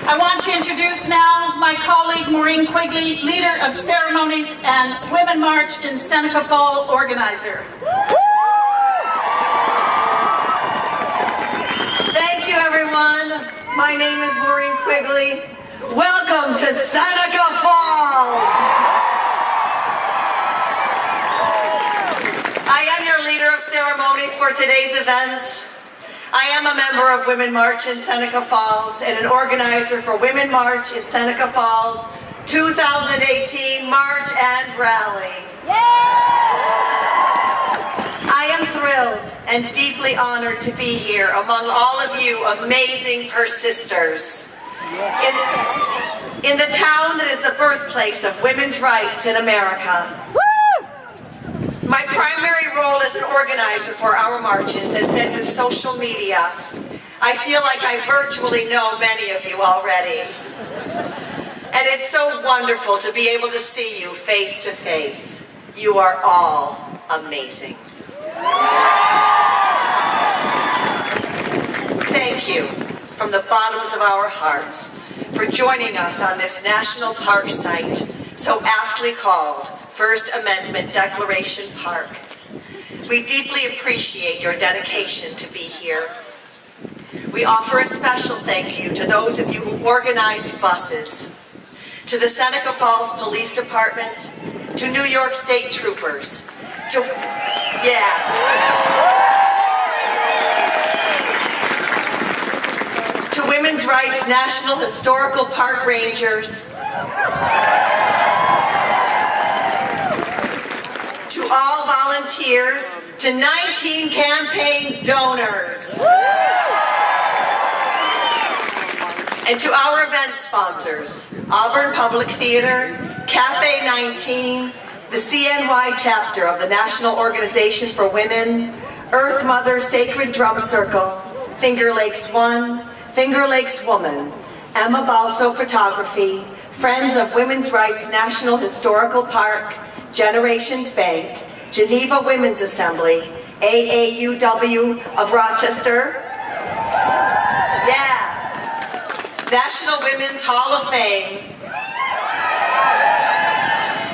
I want to introduce now my colleague Maureen Quigley, leader of Ceremonies and Women March in Seneca Falls organizer. Thank you, everyone. My name is Maureen Quigley. Welcome to Seneca Falls. I am your leader of ceremonies for today's events. I am a member of Women March in Seneca Falls and an organizer for Women March in Seneca Falls 2018 March and Rally. I am thrilled and deeply honored to be here among all of you amazing persisters. In the town that is the birthplace of women's rights in America. My primary role as an organizer for our marches has been with social media. I feel like I virtually know many of you already. And it's so wonderful to be able to see you face to face. You are all amazing. Thank you from the bottoms of our hearts for joining us on this national park site, so aptly called First Amendment Declaration Park. We deeply appreciate your dedication to be here. We offer a special thank you to those of you who organized buses, to the Seneca Falls Police Department, to New York State Troopers, to Women's Rights National Historical Park Rangers, to all volunteers, to 19 campaign donors, and to our event sponsors, Auburn Public Theater, Cafe 19, the CNY chapter of the National Organization for Women, Earth Mother Sacred Drum Circle, Finger Lakes One, Finger Lakes Woman, Emma Balso Photography, Friends of Women's Rights National Historical Park, Generations Bank, Geneva Women's Assembly, AAUW of Rochester, National Women's Hall of Fame,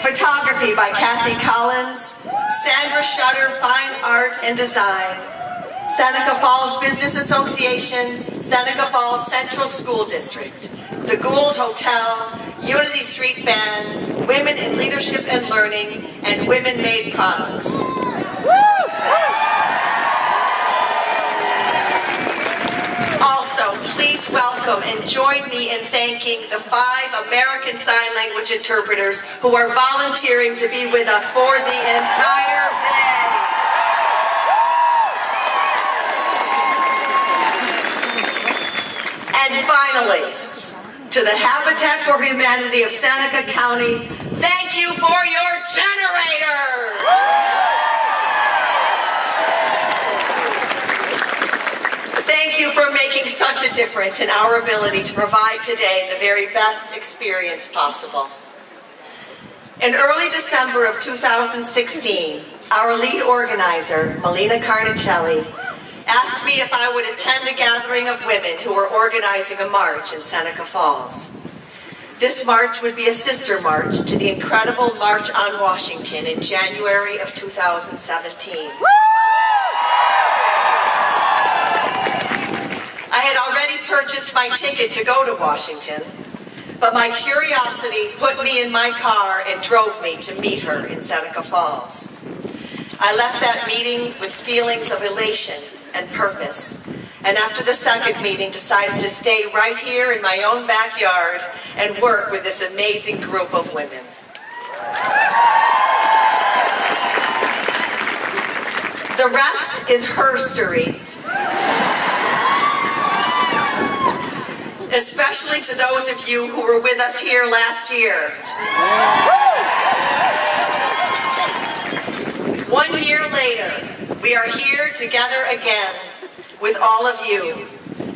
photography by Kathy Collins, Sandra Shutter Fine Art and Design, Seneca Falls Business Association, Seneca Falls Central School District, the Gould Hotel, Unity Street Band, Women in Leadership and Learning, and Women Made Products. Also, please welcome and join me in thanking the 5 American Sign Language interpreters who are volunteering to be with us for the entire day. And finally, to the Habitat for Humanity of Seneca County, thank you for your generator! Thank you for making such a difference in our ability to provide today the very best experience possible. In early December of 2016, our lead organizer, Melina Carnicelli, asked me if I would attend a gathering of women who were organizing a march in Seneca Falls. This march would be a sister march to the incredible March on Washington in January of 2017. I had already purchased my ticket to go to Washington, but my curiosity put me in my car and drove me to meet her in Seneca Falls. I left that meeting with feelings of elation and purpose, and after the second meeting decided to stay right here in my own backyard and work with this amazing group of women. The rest is herstory. Especially to those of you who were with us here last year. 1 year later, we are here together again with all of you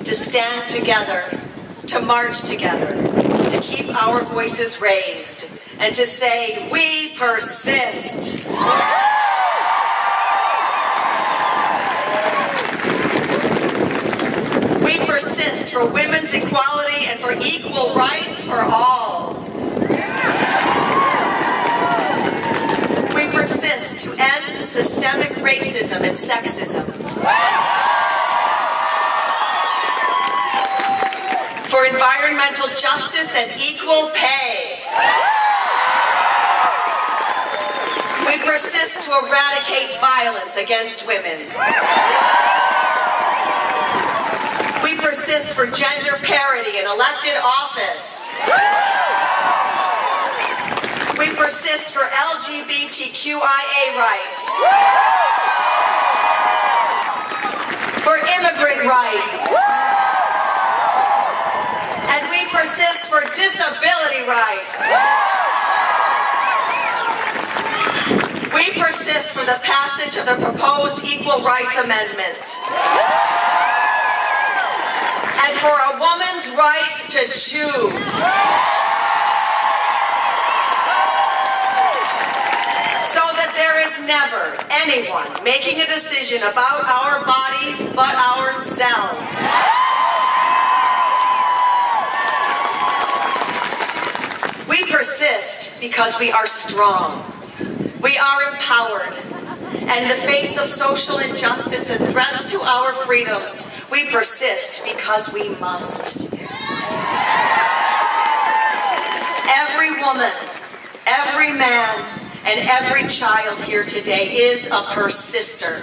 to stand together, to march together, to keep our voices raised, and to say, we persist. We persist for women's equality and for equal for all. We persist to end systemic racism and sexism. For environmental justice and equal pay. We persist to eradicate violence against women. We persist for gender parity in elected office. We persist for LGBTQIA rights. For immigrant rights. And we persist for disability rights. We persist for the passage of the proposed Equal Rights Amendment. And for a woman's right to choose. So that there is never anyone making a decision about our bodies but ourselves. We persist because we are strong. We are empowered, and in the face of social injustice and threats to our freedoms, we persist because we must. Every woman, every man, and every child here today is a persister.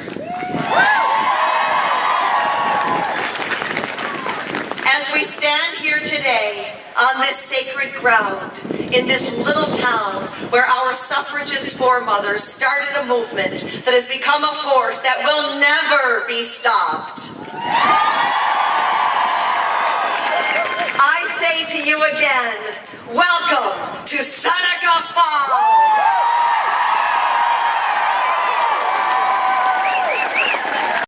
As we stand here today on this sacred ground, in this little town where our suffragist foremothers started a movement that has become a force that will never be stopped. I say to you again, welcome to Seneca Falls!